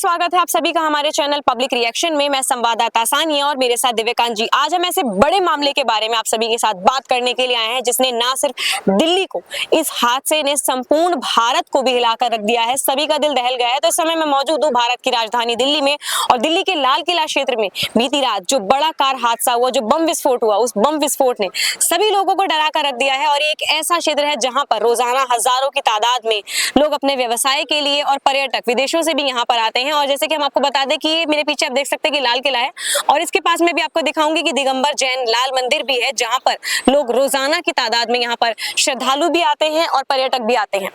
स्वागत है आप सभी का हमारे चैनल पब्लिक रिएक्शन में। मैं संवाददाता सानिया और मेरे साथ दिव्यकांत जी। आज हम ऐसे बड़े मामले के बारे में आप सभी के साथ बात करने के लिए आए हैं जिसने ना सिर्फ दिल्ली को, इस हादसे ने संपूर्ण भारत को भी हिलाकर रख दिया है। सभी का दिल दहल गया है। तो इस समय मैं मौजूद हूँ भारत की राजधानी दिल्ली में और दिल्ली के लाल किला क्षेत्र में बीती रात जो बड़ा कार हादसा हुआ, जो बम विस्फोट हुआ, उस बम विस्फोट ने सभी लोगों को डरा कर रख दिया है। और एक ऐसा क्षेत्र है जहां पर रोजाना हजारों की तादाद में लोग अपने व्यवसाय के लिए और पर्यटक विदेशों से भी यहाँ पर आते हैं। और जैसे कि हम आपको बता दें कि ये मेरे पीछे आप देख सकते हैं कि लाल किला है और इसके पास में भी आपको दिखाऊंगी कि दिगंबर जैन लाल मंदिर भी है जहां पर लोग रोजाना की तादाद में यहाँ पर श्रद्धालु भी आते हैं और पर्यटक भी आते हैं।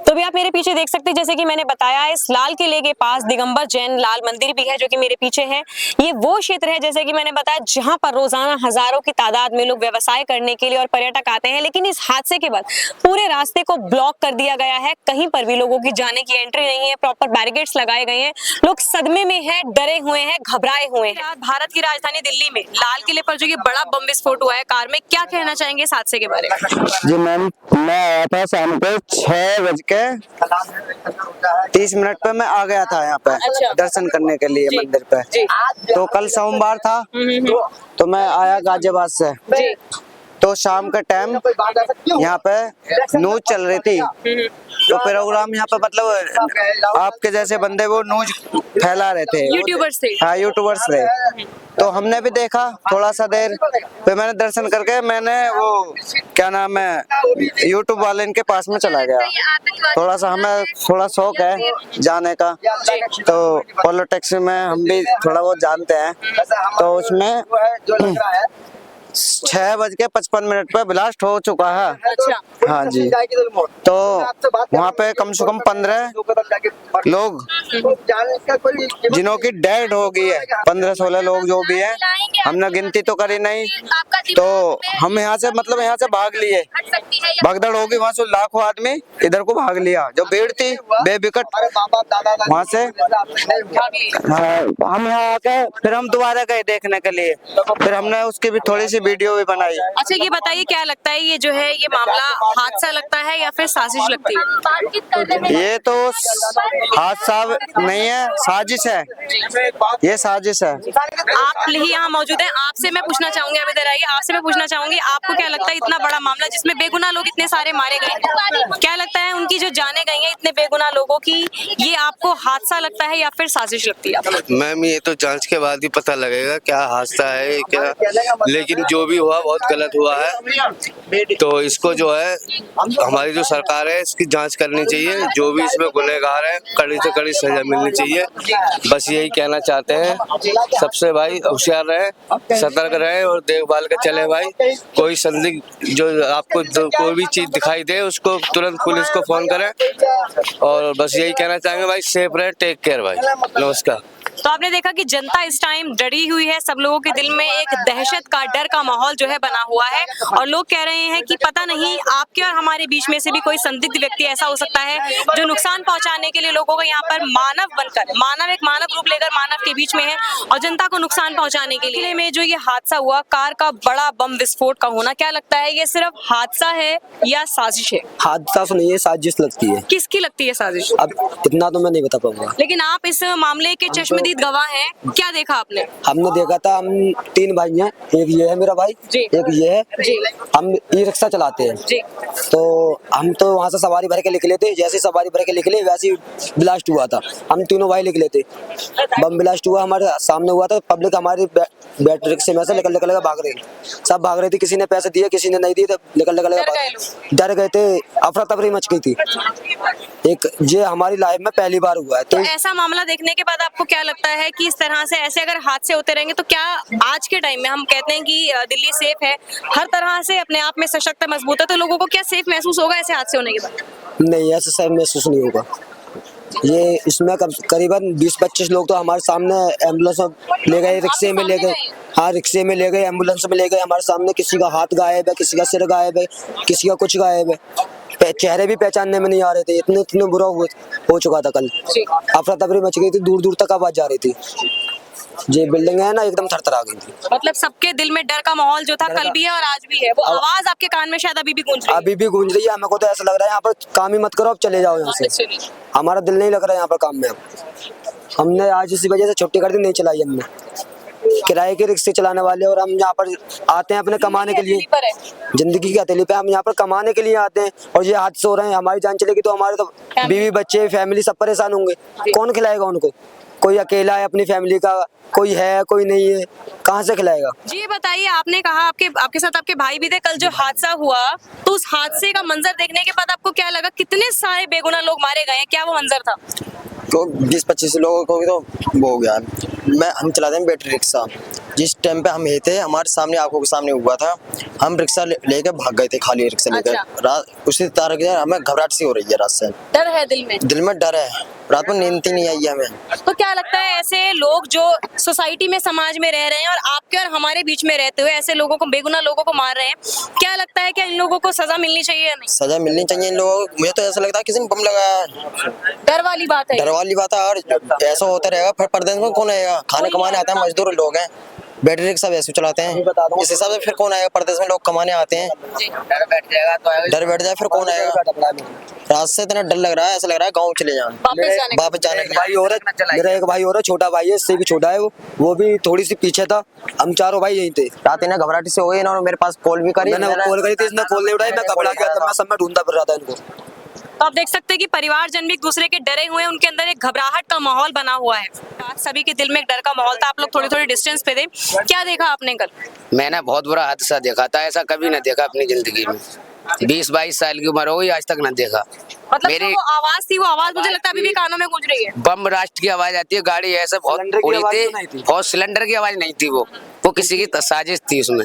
तो भी आप मेरे पीछे देख सकते हैं, जैसे कि मैंने बताया, इस लाल किले के पास दिगंबर जैन लाल मंदिर भी है जो कि मेरे पीछे है। ये वो क्षेत्र है, जैसे कि मैंने बताया, जहां पर रोजाना हजारों की तादाद में लोग व्यवसाय करने के लिए और पर्यटक आते हैं। लेकिन इस हादसे के बाद पूरे रास्ते को ब्लॉक कर दिया गया है। कहीं पर भी लोगों की जाने की एंट्री नहीं है। प्रॉपर बैरिकेड्स लगाए गए हैं। लोग सदमे में हैं, डरे हुए हैं, घबराए हुए हैं। भारत की राजधानी दिल्ली में लाल किले पर जो ये बड़ा बम विस्फोट हुआ है कार में, क्या कहना चाहेंगे इस हादसे के बारे में? जी मैम, मैं आया था शाम को 6:30 पे मैं आ गया था यहाँ पे। अच्छा। दर्शन करने के लिए मंदिर पे। तो कल सोमवार था तो मैं आया गाजियाबाद से। तो शाम के टाइम यहाँ पे न्यूज चल रही थी। तो प्रोग्राम यहाँ पे मतलब आपके जैसे बंदे वो न्यूज फैला रहे थे, यूट्यूबर्स थे। हाँ यूट्यूबर्स थे। तो हमने भी देखा थोड़ा सा देर, फिर मैंने दर्शन करके मैंने वो क्या नाम है यूट्यूब वाले इनके पास में चला गया। थोड़ा सा हमें थोड़ा शौक है जाने का, तो पॉलिटिक्स में हम भी थोड़ा बहुत जानते हैं। तो उसमें 6:55 पे ब्लास्ट हो चुका है। अच्छा। हाँ जी। तो वहाँ पे कम से कम 15 लोग जिन्हों की डेड हो गई है, 15-16 लोग जो भी है, हमने गिनती तो करी नहीं। तो हम यहाँ से मतलब यहाँ से भाग लिए, भगदड़ होगी वहाँ से, लाखों आदमी इधर को भाग लिया। जो भीड़ थी बेबिकट वहाँ से हम यहाँ आके फिर हम दोबारा गए देखने के लिए। फिर हमने उसकी भी थोड़ी सी वीडियो भी बनाई। अच्छा, ये बताइए क्या लगता है, ये जो है ये मामला हादसा लगता है या फिर साजिश लगती है? ये तो हादसा नहीं है, साजिश है। ये साजिश है। आप ही यहाँ मौजूद हैं, आपसे मैं पूछना चाहूंगी, आप इधर आइए, आपसे मैं पूछना चाहूंगी, आपको क्या लगता है इतना बड़ा मामला जिसमें बेगुनाह लोग इतने सारे मारे गए, क्या लगता है उनकी जो जाने गई हैं इतने बेगुनाह लोगों की, ये आपको हादसा लगता है या फिर साजिश लगती है? मैम ये तो जांच के बाद ही पता लगेगा क्या हादसा है क्या, लेकिन जो भी हुआ बहुत गलत हुआ है। तो इसको जो है हमारी जो सरकार है इसकी जांच करनी चाहिए। जो भी इसमें गुनहगार है कड़ी से कड़ी सजा मिलनी चाहिए। बस यही कहना चाहते हैं सबसे, भाई होशियार रहे, सतर्क रहे और देखभाल के चले भाई। कोई संदिग्ध जो आपको कोई भी चीज दिखाई दे उसको तुरंत पुलिस को फोन करें। और बस यही कहना चाहेंगे भाई, सेफ रहे, टेक केयर भाई। नमस्कार। तो आपने देखा कि जनता इस टाइम डरी हुई है। सब लोगों के दिल में एक दहशत का, डर का माहौल जो है बना हुआ है और लोग कह रहे हैं कि पता नहीं आपके और हमारे बीच में से भी कोई संदिग्ध व्यक्ति ऐसा हो सकता है जो नुकसान पहुंचाने के लिए लोगों को यहाँ पर मानव बनकर, मानव एक मानव रूप लेकर मानव के बीच में है और जनता को नुकसान पहुंचाने के लिए। में जो ये हादसा हुआ, कार का बड़ा बम विस्फोट का होना, क्या लगता है ये सिर्फ हादसा है या साजिश है? हादसा तो नहीं है, साजिश लगती है। किसकी लगती है साजिश? अब इतना तो मैं नहीं बता पाऊंगा। लेकिन आप इस मामले के चश्मदीद गवाह हैं, क्या देखा आपने? हमने देखा था, हम 3 भाई हैं, एक ये है मेरा भाई, एक ये है। हम ई रिक्शा चलाते हैं। तो हम तो वहाँ से सवारी भर के निकले थे। जैसे सवारी भर के निकले वैसे ब्लास्ट हुआ था। हम तीनों भाई निकले थे, बम ब्लास्ट हुआ हमारे सामने हुआ था। पब्लिक हमारी बैटरी रिक्शे में से निकल भाग रही, सब भाग रही थी। किसी ने पैसे दिए, किसी ने नहीं दिए, तो निकल डर गए थे। अफरा तफरी मच गई थी। एक ये हमारी लाइफ में पहली बार हुआ है। तो ऐसा मामला देखने के बाद आपको क्या लगता है कि इस तरह से ऐसे अगर हादसे होते रहेंगे तो क्या आज के टाइम में हम कहते हैं कि दिल्ली सेफ है, हर तरह से अपने आप में सशक्त मजबूत है, तो लोगों को क्या सेफ महसूस होगा ऐसे हादसे होने के बाद? नहीं, ऐसा सेफ महसूस नहीं होगा। ये इसमें करीबन 20-25 लोग तो हमारे सामने एम्बुलेंस में ले गए, रिक्शे में ले गए। हाँ, रिक्शे में ले गए, एम्बुलेंस में ले गए। हमारे सामने किसी का हाथ गायब है, किसी का सिर गायब है, किसी का कुछ गायब है। चेहरे भी पहचानने में नहीं आ रहे थे। इतने बुरा हो चुका था कल। अफरा तफरी मच गई थी, दूर दूर तक आवाज जा रही थी। ये बिल्डिंग है ना, एकदम थरथरा गई थी। मतलब सबके दिल में डर का माहौल जो था कल भी है और आज भी है। वो आवाज आपके कान में शायद अभी भी गूंज रही है। अभी भी गूंज रही है। हमें को तो ऐसा लग रहा है यहाँ पर काम ही मत करो, अब चले जाओ यहाँ से। हमारा दिल नहीं लग रहा है यहाँ पर काम में अब। हमने आज इसी वजह से छुट्टी कर दी, नहीं चलाई हमने। किराए के रिक्शे चलाने वाले और हम यहाँ पर आते हैं अपने कमाने के लिए, जिंदगी की हथेली पे हम यहाँ पर कमाने के लिए आते हैं और ये हादसे हो रहे हैं। हमारी जान चलेगी तो हमारे तो बीवी बच्चे फैमिली सब परेशान होंगे, कौन खिलाएगा उनको? कोई अकेला है अपनी फैमिली का, कोई है कोई नहीं है, कहाँ से खिलाएगा? जी ये बताइए, आपने कहा आपके साथ आपके भाई भी थे, कल जो हादसा हुआ तो उस हादसे का मंजर देखने के बाद आपको क्या लगा? कितने सारे बेगुनाह लोग मारे गए हैं, क्या वो मंजर था? तो 20-25 लोगों को भी तो वो हो गया। हम चलाते हैं बैटरी रिक्शा, जिस टाइम पे हम ये थे हमारे सामने आंखों के सामने हुआ था, हम रिक्शा लेकर भाग गए थे, खाली रिक्शा लेकर। रात उसी तरह के हमें घबराहट सी हो रही है, रात से डर है दिल में डर है, रात में नींद ही नहीं आई है हमें। तो क्या लगता है ऐसे लोग जो सोसाइटी में समाज में रह रहे हैं और आपके और हमारे बीच में रहते हुए ऐसे लोगों को, बेगुनाह लोगों को मार रहे हैं, क्या लगता है कि इन लोगों को सजा मिलनी चाहिए या नहीं? सजा मिलनी चाहिए इन लोगों को। मुझे तो ऐसा लगता है किसी ने बम लगाया है, डर वाली बात है। डर वाली बात है। और ऐसा होता रहेगा फिर परदेश में कौन आएगा? खाने कमाने आते हैं मजदूर लोग हैं, बैटरी रिक्शा वैसे चलाते हैं, इस हिसाब से फिर कौन आएगा? परदेश में लोग कमाने आते हैं, डर बैठ जाए फिर कौन आएगा? रात से इतना डर लग रहा है, ऐसा लग रहा है गाँव चले जाए, वापस जाने के। भाई और मेरा एक भाई और है, छोटा भाई है, इससे भी छोटा है, वो भी थोड़ी सी पीछे था। हम चारों भाई यहीं थे। रात इन्हें घबराहट से हो गई, इन्होंने मेरे पास कॉल भी करी, मैंने कॉल करी थी, इसने कॉल नहीं उठाई, मैं घबरा गया था, मैं सब में ढूंढता फिर रहा था इनको। तो आप देख सकते हैं कि परिवारजन भी एक दूसरे के डरे हुए हैं, उनके अंदर एक घबराहट का माहौल बना हुआ है। आप सभी के दिल में एक डर का माहौल था। आप लोग थोड़ी थोड़ी डिस्टेंस पे थे, क्या देखा आपने कल? मैंने बहुत बुरा हादसा देखा था, ऐसा कभी न देखा अपनी जिंदगी में। 20-22 साल की उम्र हो गई, आज तक न देखा। मतलब मेरी वो आवाज थी, वो आवाज मुझे लगता है अभी भी कानों में गूंज रही है। बम राष्ट्र की आवाज आती है, गाड़ी ऐसे बहुत उड़ी थी और सिलेंडर की आवाज नहीं थी, वो किसी की साजिश थी उसमें।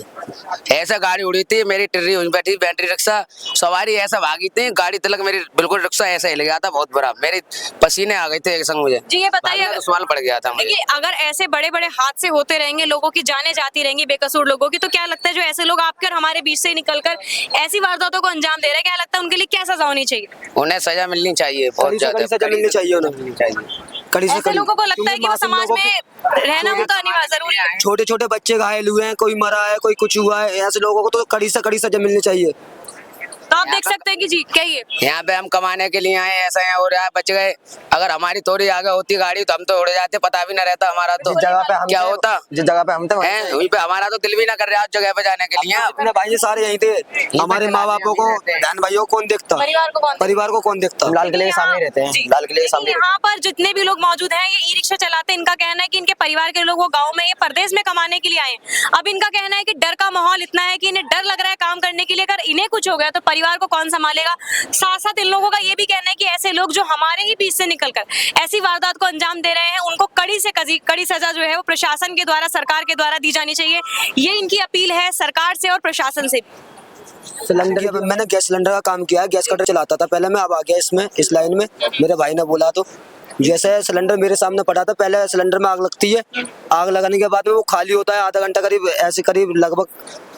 ऐसा गाड़ी उड़ी थी, मेरी टिर्री वहीं बैठी, बैटरी रिक्शा सवारी ऐसा भागी थी, गाड़ी तलक मेरी बिल्कुल रिक्शा ऐसा हिल गया था, बहुत बुरा, मेरे पसीने आ गए थे एक संग मुझे। जी ये बताइए, तो सवाल पड़ गया था मुझे। देखिए अगर ऐसे बड़े बड़े हादसे होते रहेंगे, लोगों की जानें जाती रहेंगी, बेकसूर लोगों की, तो क्या लगता है जो ऐसे लोग आपके और हमारे बीच से निकलकर ऐसी वारदातों को अंजाम दे रहे हैं, क्या लगता है उनके लिए क्या सजा होनी चाहिए? उन्हें सजा मिलनी चाहिए, बहुत ज्यादा सजा मिलनी चाहिए उन्हें। ऐसे लोगों को लगता है कि वो समाज में रहना उनका अनिवार्य जरूरी है। छोटे छोटे बच्चे घायल हुए हैं, कोई मरा है, कोई कुछ हुआ है, ऐसे लोगों को तो कड़ी से कड़ी सजा मिलनी चाहिए। तो आप देख सकते हैं कि जी कहिए, यहाँ पे हम कमाने के लिए आए, ऐसा यहाँ हो रहा है, बच गए। अगर हमारी थोड़ी आगे होती गाड़ी तो हम तो उड़ जाते, पता भी ना रहता हमारा तो जिस जगह पे हम क्या होता, जिस जगह पे हम थे वहीं पे हमारा तो दिल भी ना कर रहा उस जगह पे जाने के लिए। अपने भाई सारे यहीं थे, हमारे माँ बापों को, बहन भाइयों को कौन देखता? परिवार को कौन देखता? हम लाल किले के सामने रहते हैं, लाल किले के सामने। यहाँ पर जितने भी लोग मौजूद हैं, ये ई रिक्शा चलाते हैं, इनका कहना है कि इनके परिवार के लोग वो गाँव में, ये परदेश में कमाने के लिए आए हैं। अब इनका कहना है कि डर का माहौल इतना है कि इन्हें डर लग रहा है काम करने के लिए, अगर इन्हें कुछ हो गया तो परिवार को कौन संभालेगा? साथ साथ इन लोगों का ये भी कहना है कि ऐसे लोग जो हमारे ही बीच से निकलकर ऐसी वारदात को अंजाम दे रहे हैं, उनको कड़ी से कड़ी सजा जो है वो प्रशासन के द्वारा, सरकार के द्वारा दी जानी चाहिए। ये इनकी अपील है सरकार से और प्रशासन से। सिलेंडर, मैंने गैस सिलेंडर का काम किया है, गैस कटर चलाता था पहले मैं, अब आ गया इसमें, इस लाइन में। मेरे भाई ने बोला तो जैसे सिलेंडर मेरे सामने पड़ा था, पहले सिलेंडर में आग लगती है, आग लगाने के बाद में वो खाली होता है, आधा घंटा करीब ऐसे करीब लगभग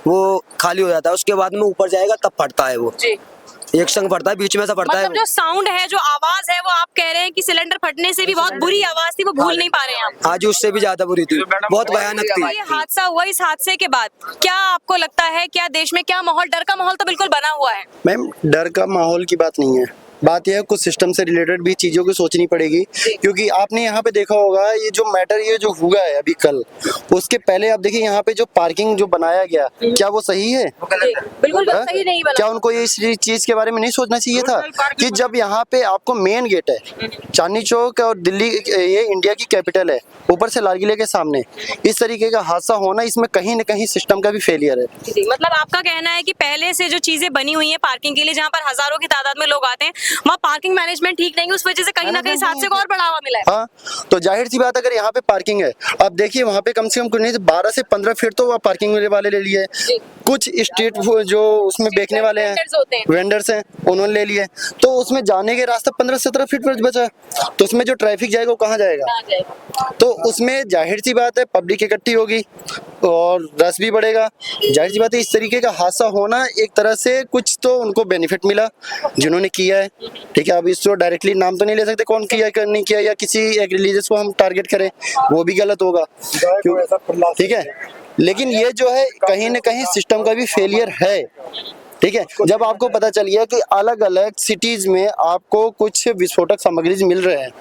वो खाली हो जाता है, उसके बाद में ऊपर जाएगा तब फटता है वो, एक संग फटता है, बीच में से फटता है। मतलब जो साउंड है, जो आवाज है, वो आप कह रहे हैं कि सिलेंडर फटने से भी बहुत बुरी आवाज थी, वो भूल नहीं पा रहे हैं आप? आज उससे भी ज्यादा बुरी थी, बहुत भयानक थी। ये हादसा हुआ, इस हादसे के बाद क्या आपको लगता है, क्या देश में क्या माहौल, डर का माहौल तो बिल्कुल बना हुआ है? मैम डर का माहौल की बात नहीं है, बात यह है कुछ सिस्टम से रिलेटेड भी चीज़ों की सोचनी पड़ेगी, क्योंकि आपने यहाँ पे देखा होगा ये जो मैटर ये जो हुआ है अभी कल, उसके पहले आप देखिए यहाँ पे जो पार्किंग जो बनाया गया, क्या वो सही है? बिल्कुल सही नहीं बना। क्या उनको ये इस चीज़ के बारे में नहीं सोचना चाहिए था कि जब यहाँ पे आपको मेन गेट है, चांदनी चौक और दिल्ली, ये इंडिया की कैपिटल है, ऊपर से लाल किले के सामने इस तरीके का हादसा होना, इसमें कहीं न कहीं सिस्टम का भी फेलियर है। मतलब आपका कहना है कि पहले से जो चीजें बनी हुई हैं पार्किंग के लिए, जहाँ पर हजारों की तादाद में लोग आते हैं, वहाँ पार्किंग मैनेजमेंट ठीक नहीं है, उस वजह से कहीं ना कहीं इस हादसे को और बढ़ावा मिला है। हाँ, तो जाहिर सी बात अगर यहाँ पे पार्किंग है, अब देखिए वहाँ पे कम से कम कुछ नहीं 12 से 15 फीट तो वहाँ पार्किंग वाले ले लिए, कुछ स्ट्रीट जो उसमें बेचने वाले हैं, वेंडर्स हैं, उन्होंने ले लिए, तो उसमें जाने के रास्ता 15-17 फीट पर बचा, तो उसमें जो ट्रैफिक जाएगा वो कहाँ जाएगा? तो उसमें जाहिर सी बात है पब्लिक इकट्ठी होगी और रस भी बढ़ेगा। जाहिर सी बात है इस तरीके का हादसा होना एक तरह से कुछ तो उनको बेनिफिट मिला जिन्होंने किया है, ठीक है। अब इसको डायरेक्टली नाम तो नहीं ले सकते कौन किया कर नहीं किया, या किसी एक रिलीजियस को हम टारगेट करें, वो भी गलत होगा, ठीक है। लेकिन ये जो है कहीं ना कहीं सिस्टम का भी फेलियर है, ठीक है, जब आपको पता चल गया कि अलग अलग सिटीज में आपको कुछ विस्फोटक सामग्री मिल रहे हैं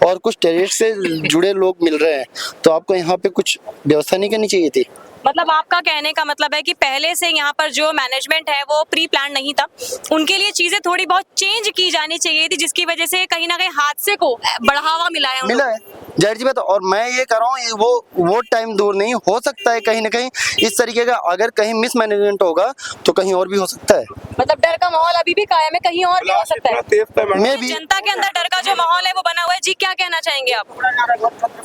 और कुछ टेररिस्ट से जुड़े लोग मिल रहे हैं, तो आपको यहाँ पे कुछ व्यवस्था नहीं करनी चाहिए थी? मतलब आपका कहने का मतलब है कि पहले से यहाँ पर जो मैनेजमेंट है वो प्री प्लान नहीं था, उनके लिए चीजें थोड़ी बहुत चेंज की जानी चाहिए थी, जिसकी वजह से कहीं ना कहीं हादसे को बढ़ावा मिला है। मिला है, जाहिर सी बात है। और मैं ये कह रहा हूँ वो टाइम दूर नहीं हो सकता है, कहीं ना कहीं इस तरीके का अगर कहीं मिसमैनेजमेंट होगा तो कहीं और भी हो सकता है। मतलब डर का माहौल अभी भी कायम है, कहीं और भी हो सकता है। मैं भी जनता के अंदर डर का जो माहौल है वो बना हुआ है। जी क्या कहना चाहेंगे आप?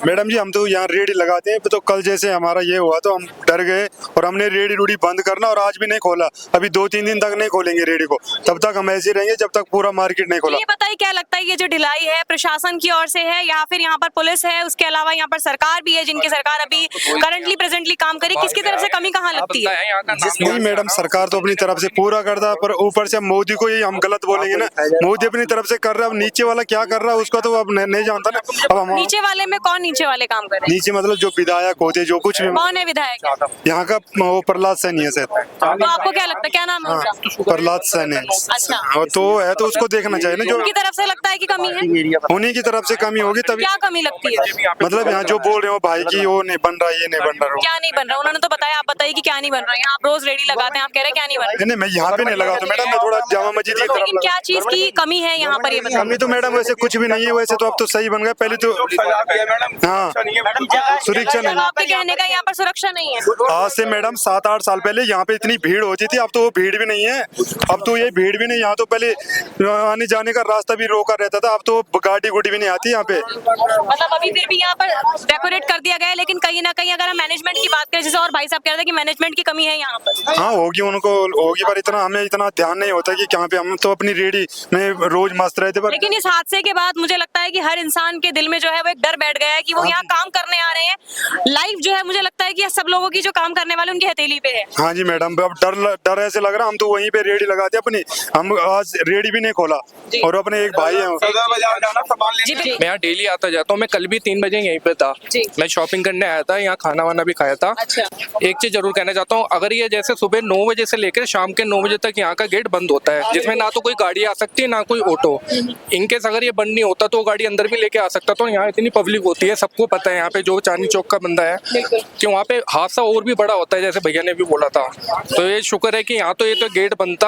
मैडम जी, हम तो यहाँ रेडी लगाते हैं, तो कल जैसे हमारा ये हुआ तो हम डर गए और हमने रेडी रूडी बंद करना और आज भी नहीं खोला। अभी 2-3 दिन तक नहीं खोलेंगे रेडी को, तब तक हम ऐसे रहेंगे जब तक पूरा मार्केट नहीं खोला। ये बताइए क्या लगता है, ये जो ढिलाई है प्रशासन की ओर से है या फिर यहाँ पर पुलिस है, उसके अलावा यहाँ पर सरकार भी है जिनकी सरकार अभी करंटली प्रेजेंटली काम करे, किसकी तरफ से कमी कहाँ लगती है? नहीं मैडम, सरकार तो अपनी तरफ से पूरा करता है, पर ऊपर से मोदी को ही हम गलत बोलेंगे ना। मोदी अपनी तरफ से कर रहा है, अब नीचे वाला क्या कर रहा है उसका तो अब नहीं जानता ना। अब हम नीचे वाले में कौन नीचे वाले काम कर रहे हैं? नीचे मतलब जो विधायक होते जो कुछ भी, कौन है विधायक? यहाँ का वो प्रहलाद सैनी है सर। तो आपको क्या लगता है, क्या नाम है उसका? प्रहलाद सैनी। अच्छा, और तो है तो उसको देखना चाहिए ना, जो उनकी तरफ से लगता है कि कमी है। उन्हीं की तरफ से कमी होगी तभी। क्या कमी लगती है? मतलब यहाँ जो बोल रहे हो भाई की वो नहीं बन रहा, ये नहीं बन रहा। क्या नहीं बन रहा? उन्होंने तो बताया, आप बताइए कि क्या नहीं बन रहा है। आप रोज रेडी लगाते हैं, आप कह रहे हैं क्या नहीं बन रहा? नहीं, मैं यहाँ पे नहीं लगा तो मैडम, मैं थोड़ा जामा मस्जिद की तरफ लेकिन क्या चीज की कमी है यहाँ पर, ये बताइए। कमी तो मैडम वैसे कुछ भी नहीं है, वैसे तो अब तो सही बन गया। पहले तो हाँ सुरक्षा नहीं, आपके कहने का यहाँ पर सुरक्षा नहीं है। आज से मैडम 7-8 साल पहले यहाँ पे इतनी भीड़ होती थी, अब तो वो भीड़ भी नहीं है। अब तो ये भीड़ भी नहीं, यहाँ तो पहले आने जाने का रास्ता भी रोका रहता था, अब तो गाड़ी गुड़ी भी नहीं आती यहाँ पे। मतलब अभी फिर भी यहाँ पर डेकोरेट कर दिया गया है, लेकिन कहीं ना कहीं अगर हम मैनेजमेंट की बात करें, जैसे और भाई साहब कह रहे थे कि मैनेजमेंट की कमी है यहाँ पर। हाँ होगी, उनको होगी, पर इतना हमें इतना ध्यान नहीं होता कि कहाँ पे। हम तो अपनी रेडी में रोज मस्त रहते, पर लेकिन इस हादसे के बाद मुझे लगता है कि हर इंसान के दिल में जो है वो एक डर बैठ गया है कि वो यहाँ काम करने आ रहे हैं। लाइफ जो है मुझे लगता है कि सब लोगों की जो काम करने वाले उनकी हथेली पे है। हाँ जी मैडम, अब डर ऐसे लग रहा, हम तो वहीं पे रेडी लगाते अपनी। हम आज रेडी भी नहीं खोला और अपने एक भाई है मैं यहाँ डेली आता जाता हूँ। मैं कल भी 3 बजे यहीं पे था, मैं शॉपिंग करने आया था, यहाँ खाना वाना भी खाया था। अच्छा। एक चीज जरूर कहना चाहता हूँ, अगर ये जैसे सुबह 9 बजे से लेकर शाम के 9 बजे तक यहाँ का गेट बंद होता है, जिसमें ना तो कोई गाड़ी आ सकती है ना कोई ऑटो। इनकेस अगर ये बंद नहीं होता तो गाड़ी अंदर भी लेके आ सकता। तो यहाँ इतनी पब्लिक होती है, सबको पता है यहाँ पे जो चांदनी चौक का बंदा है कि वहाँ पे हादसा और भी बड़ा होता है, जैसे भैया ने भी बोला था। तो ये शुक्र है कि यहाँ तो ये तो गेट बनता।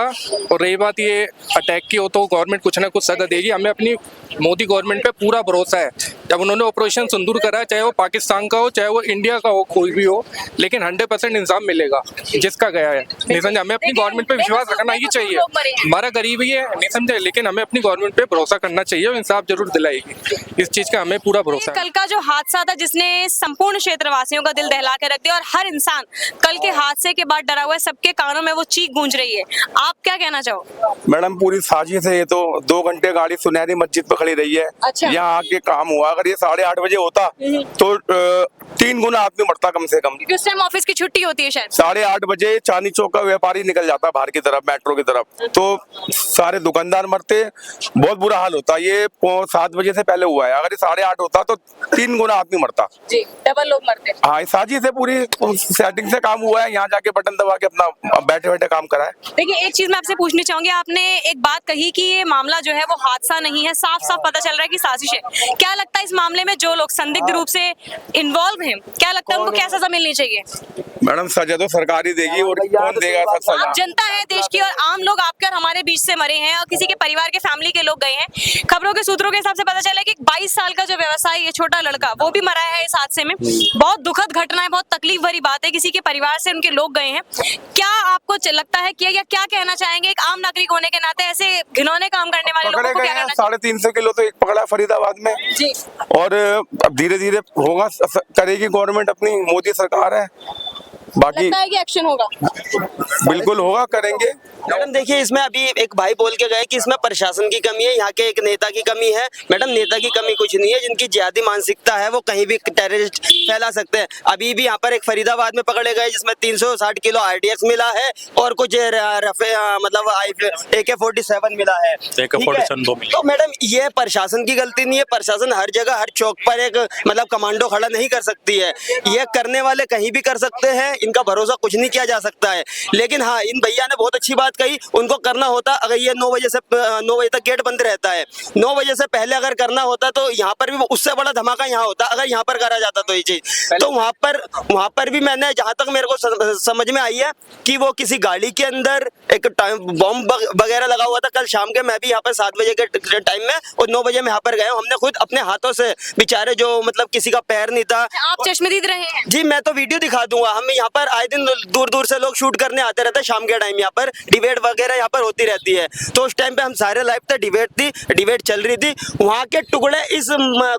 और रही बात ये अटैक की हो तो गवर्नमेंट कुछ ना कुछ सजा देगी। हमें अपनी मोदी गवर्नमेंट पे पूरा भरोसा है। जब उन्होंने ऑपरेशन सिंदूर करा, चाहे वो पाकिस्तान का हो चाहे वो इंडिया का हो, कोई भी हो, लेकिन 100% इंसाफ मिलेगा जिसका गया है। नहीं समझे, हमें अपनी गवर्नमेंट पे विश्वास रखना ही चाहिए। हमारा गरीब ही है, नहीं समझे, लेकिन हमें अपनी गवर्नमेंट पे भरोसा करना चाहिए और इंसाफ जरूर दिलाएगी। इस चीज का हमें पूरा भरोसा है। कल का जो हादसा था जिसने संपूर्ण क्षेत्रवासियों का दिल दहला के रख दिया और हर इंसान कल के हादसे के बाद डरा हुआ है, सबके कानों में वो चीख गूंज रही है। आप क्या कहना चाहो? मैडम पूरी साजिश है ये तो। 2 घंटे गाड़ी सुनहरी मस्जिद पे खड़ी रही है। अच्छा। यहाँ आके काम हुआ। अगर ये 8:30 बजे होता तो 3 गुना आदमी मरता कम से कम। क्योंकि उस टाइम ऑफिस की छुट्टी होती है शायद। 8:30 बजे चांदनी चौक का व्यापारी निकल जाता बाहर की तरफ, मेट्रो की तरफ, तो सारे दुकानदार मरते, बहुत बुरा हाल होता। ये 7 बजे से पहले हुआ है। अगर ये 8:30 होता तो 3 गुना आदमी मरता जी, डबल लोग मरते। हाँ, साजिश से पूरी सेटिंग से काम हुआ है। यहाँ जाके बटन दबा के अपना बैठे बैठे काम करा है। देखिए एक चीज मैं आपसे पूछनी चाहूंगी, आपने एक बात कही कि ये मामला जो है वो हादसा नहीं है, साफ साफ पता चल रहा है कि साजिश है। क्या लगता है इस मामले में जो लोग संदिग्ध रूप से इन्वॉल्व हैं, क्या लगता है उनको क्या सजा मिलनी चाहिए? मैडम सजा तो सरकार ही देगी, और कौन देगा सजा? आप जनता है देश की और आम लोग आपके और हमारे बीच से मरे हैं और किसी के परिवार के फैमिली के लोग गए हैं। खबरों के सूत्रों के हिसाब से पता चला है कि 22 साल का जो व्यवसायी है, छोटा लड़का, वो भी मरा है इस हादसे में। बहुत दुखद घटना है, बहुत तकलीफ भरी बात है। किसी के परिवार से उनके लोग गए हैं। क्या आपको लगता है कि या क्या कहना चाहेंगे एक आम नागरिक होने के नाते ऐसे घिनौने काम करने वाले लोगों को क्या करना चाहिए? 350 किलो तो एक पकड़ा फरीदाबाद में जी। और अब धीरे धीरे होगा, करेगी गवर्नमेंट, अपनी मोदी सरकार है। बाकी लगता है कि एक्शन होगा, बिल्कुल होगा, करेंगे। मैडम देखिए, इसमें अभी एक भाई बोल के गए कि इसमें प्रशासन की कमी है, यहाँ के एक नेता की कमी है। मैडम नेता की कमी कुछ नहीं है, जिनकी जिहादी मानसिकता है वो कहीं भी टेररिस्ट फैला सकते हैं। अभी भी यहाँ पर एक फरीदाबाद में पकड़े गए जिसमें 360 किलो RDX मिला है और कुछ रफे मतलब AK-47 मिला है। तो मैडम ये प्रशासन की गलती नहीं है। प्रशासन हर जगह हर चौक पर एक मतलब कमांडो खड़ा नहीं कर सकती है। ये करने वाले कहीं भी कर सकते हैं। इनका भरोसा कुछ नहीं किया जा सकता है। लेकिन हाँ, इन भैया ने बहुत अच्छी बात कही, उनको करना होता अगर ये 9 बजे तक गेट बंद रहता है, 9 बजे से पहले अगर करना होता तो यहाँ पर भी उससे बड़ा धमाका यहाँ होता अगर यहाँ पर करा जाता तो ये चीज। तो वहाँ पर भी मैंने जहाँ तक मेरे को समझ में आई है कि वो किसी गाड़ी के अंदर एक बॉम्ब वगैरह लगा हुआ था। कल शाम के मैं भी यहाँ पर 7 बजे के टाइम में और 9 बजे मैं यहाँ पर गया हूँ। हमने खुद अपने हाथों से बेचारे जो मतलब किसी का पैर नहीं था। आप चश्मदीद रहे हैं जी, मैं तो वीडियो दिखा दूंगा। हम यहाँ पर आए दिन दूर दूर से लोग शूट करने आते रहते हैं शाम के टाइम। यहाँ पर डिबेट वगैरह यहाँ पर होती रहती है, तो उस टाइम पे हम सारे लाइव थे, डिबेट चल रही थी। वहाँ के टुकड़े इस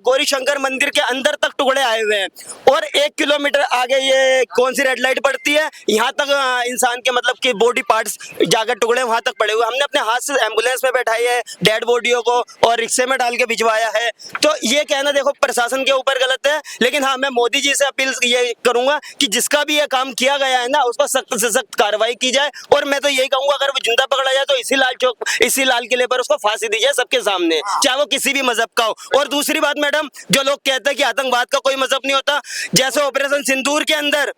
गौरी शंकर मंदिर के अंदर तक टुकड़े आए हुए हैं और 1 किलोमीटर आगे ये कौन सी रेड लाइट पड़ती है, यहाँ तक इंसान के मतलब कि बॉडी पार्ट्स जाकर टुकड़े वहाँ तक पड़े हुए। हमने अपने हाथ से एम्बुलेंस में बैठाई है डेड बॉडियों को और रिक्शे में डाल के भिजवाया है। तो ये कहना देखो प्रशासन के ऊपर गलत है, लेकिन हाँ, मैं मोदी जी से अपील ये करूंगा कि जिसका भी ये काम किया गया है ना, उस पर सख्त से सख्त कार्रवाई की जाए। और मैं तो यही कहूंगा अगर वो जिंदा पकड़ा जाए तो इसी लाल किले पर उसको फांसी दी जाए सबके सामने, चाहे वो किसी भी मजहब का हो। और दूसरी बात मैडम, जो लोग कहते हैं कि आतंकवाद का कोई मजहब नहीं होता, जैसे ऑपरेशन सिंदूर के अंदर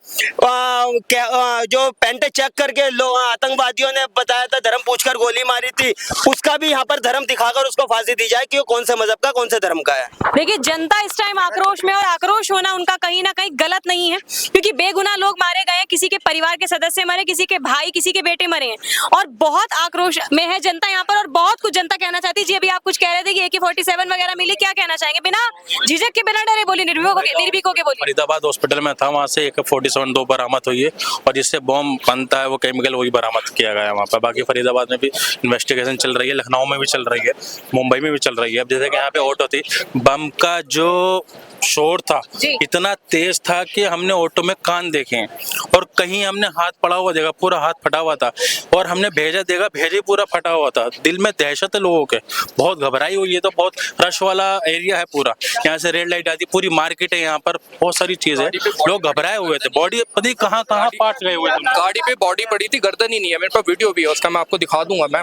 जो पेंटे चेक करके लोग आतंकवादियों ने बताया था धर्म पूछकर गोली मारी थी, उसका भी यहाँ पर धर्म दिखाकर उसको फांसी दी जाए कि वो कौन से मजहब का कौन से धर्म का है। देखिए, जनता इस टाइम आक्रोश में और आक्रोश होना उनका कहीं ना कहीं गलत नहीं है, क्योंकि बेगुनाह लोग मारे गए, किसी के परिवार के सदस्य मरे, किसी के भाई, किसी के बेटे मरे हैं और बहुत आक्रोश में है जनता यहाँ पर। और बहुत कुछ जनता कहना चाहती है। जी, अभी आप कुछ कह रहे थे कि AK-47 वगैरह मिली, क्या कहना चाहेंगे? बिना झिझक के, बिना डरे बोली, निर्भीकों के बोली। फरीदाबाद हॉस्पिटल में था, वहाँ से AK-47 2 बरामद हुई है और जिससे बॉम्ब बनता है वो केमिकल वही बरामद किया गया है वहाँ पर। बाकी फरीदाबाद में भी इन्वेस्टिगेशन चल रही है, लखनऊ में भी चल रही है, मुंबई में भी चल रही है। अब जैसे कि यहाँ पे ऑटो थी, बम का जो शोर था इतना तेज था कि हमने ऑटो में कान देखे और कहीं हमने हाथ पड़ा हुआ देखा, पूरा हाथ फटा हुआ था और हमने भेजा देखा, भेजे पूरा फटा हुआ था। दिल में दहशत है लोगों के, बहुत घबराई हुई है। तो बहुत रश वाला एरिया है पूरा, यहाँ से रेड लाइट आती, पूरी मार्केट है यहाँ पर, बहुत सारी चीजें, लोग घबराए हुए थे। बॉडी पता नहीं कहाँ पार्ट गए हुए थे। गाड़ी पे बॉडी पड़ी थी, गर्दन ही नहीं है। मेरे पास वीडियो भी है उसका, मैं आपको दिखा दूंगा। मैं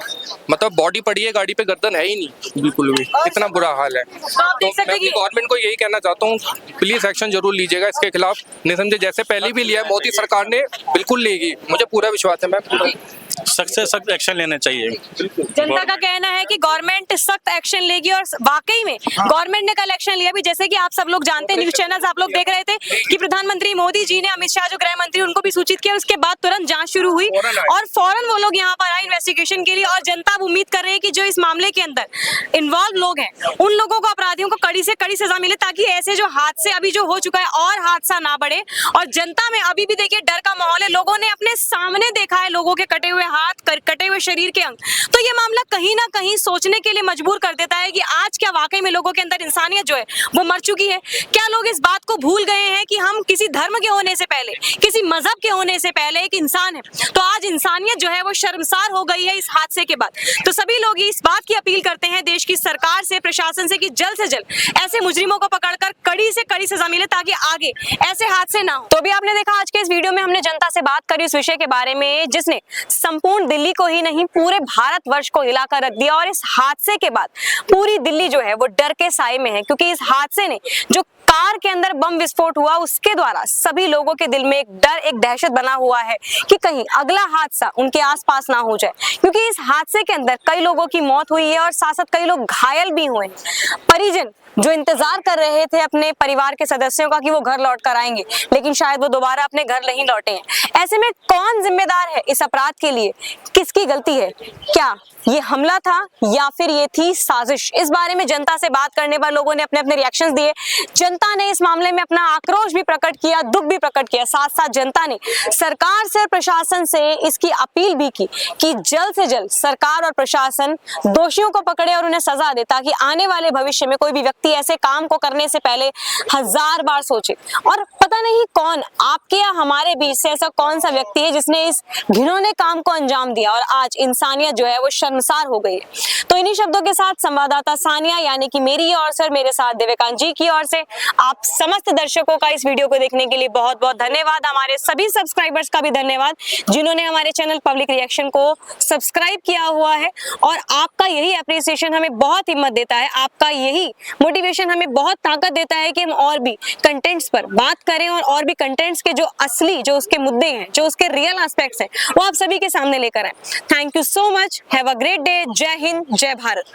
मतलब बॉडी पड़ी है गाड़ी पे, गर्दन है ही नहीं बिल्कुल भी, इतना बुरा हाल है। तो मैं गवर्नमेंट को यही कहना चाहता हूँ, प्लीज एक्शन जरूर लीजिएगा इसके खिलाफ। नहीं समझे, जैसे पहले भी लिया मोदी सरकार ने, बिल्कुल लेगी, मुझे पूरा विश्वास है। मैं सख्त से सख्त एक्शन लेना चाहिए। जनता का कहना है कि गवर्नमेंट सख्त एक्शन लेगी और वाकई में गवर्नमेंट ने कल एक्शन लिया भी। जैसे कि आप सब लोग जानते हैं, न्यूज चैनल्स आप लोग देख रहे थे कि प्रधानमंत्री मोदी जी ने अमित शाह जो गृह मंत्री उनको भी सूचित किया, उसके बाद तुरंत जांच शुरू हुई और फौरन वो लोग यहाँ पर आए इन्वेस्टिगेशन के लिए। और जनता अब उम्मीद कर रही है कि जो इस मामले के अंदर इन्वॉल्व लोग हैं उन लोगों को, अपराधियों को कड़ी से कड़ी सजा मिले, ताकि ऐसे जो हादसे अभी जो हो चुका है और हादसा ना बढ़े। और जनता में अभी भी देखिए डर का माहौल है, लोगों ने अपने सामने देखा है लोगों के कटे हुए हाथ, कटे हुए शरीर के अंग। तो ये मामला कहीं ना कहीं सोचने के लिए मजबूर कर देता है कि आज क्या वाकई में लोगों के अंदर इंसानियत जो है वो मर चुकी है? क्या लोग इस बात को भूल गए हैं कि हम किसी धर्म के होने से पहले, किसी मजहब के होने से पहले एक इंसान है? तो आज इंसानियत जो है वो शर्मसार हो गई है इस हादसे के बाद। तो सभी लोग इस बात की अपील करते हैं देश की सरकार से, प्रशासन से, कि जल्द से जल्द ऐसे मुजरिमों को पकड़कर कड़ी से कड़ी सजा मिले, ताकि आगे ऐसे हादसे ना हो। तो भी आपने देखा आज के इस वीडियो में हमने जनता से बात करी उस विषय के बारे में जिसने संपूर्ण दिल्ली को ही नहीं पूरे भारतवर्ष को हिलाकर रख दिया। और इस हादसे के बाद पूरी दिल्ली जो है वो डर के साए में है, क्योंकि इस हादसे ने, जो कार के अंदर बम विस्फोट हुआ उसके द्वारा सभी लोगों के दिल में एक डर, एक दहशत बना हुआ है कि कहीं अगला हादसा उनके आसपास ना हो जाए। क्योंकि इस हादसे के अंदर कई लोगों की मौत हुई है और साथ साथ कई लोग घायल भी हुए। परिजन जो इंतजार कर रहे थे अपने परिवार के सदस्यों का कि वो घर लौट कर आएंगे, लेकिन शायद वो दोबारा अपने घर नहीं लौटे हैं। ऐसे में कौन जिम्मेदार है इस अपराध के लिए? किसकी गलती है? क्या ये हमला था या फिर ये थी साजिश? इस बारे में जनता से बात करने पर लोगों ने अपने अपने रिएक्शंस दिए। जनता ने इस मामले में अपना आक्रोश भी प्रकट किया, दुख भी प्रकट किया। साथ साथ जनता ने सरकार से और प्रशासन से इसकी अपील भी की कि जल्द से जल्द सरकार और प्रशासन दोषियों को पकड़े और उन्हें सजा दे, ताकि आने वाले भविष्य में कोई भी व्यक्ति ऐसे काम को करने से पहले 1000 बार सोचे। और पता नहीं कौन आपके या हमारे बीच से ऐसा कौन सा व्यक्ति है जिसने इस घिनौने काम को अंजाम दिया और आज इंसानियत जो है वो शर्मसार हो गई है। तो इन्हीं शब्दों के साथ संवाददाता सानिया यानी कि मेरी ओर से और मेरे साथ देविकांत जी की ओर से आप समस्त दर्शकों का इस वीडियो को देखने के लिए बहुत बहुत धन्यवाद। हमारे सभी सब्सक्राइबर्स का भी धन्यवाद जिन्होंने हमारे चैनल पब्लिक रिएक्शन को सब्सक्राइब किया हुआ है। और आपका यही अप्रिसिएशन हमें बहुत हिम्मत देता है, आपका यही मोटिवेशन हमें बहुत ताकत देता है कि हम और भी कंटेंट्स पर बात करें और भी कंटेंट्स के जो असली, जो उसके मुद्दे हैं, जो उसके रियल एस्पेक्ट्स हैं, वो आप सभी के सामने लेकर आए। Thank you so much, have a great day. जय हिंद, जय भारत।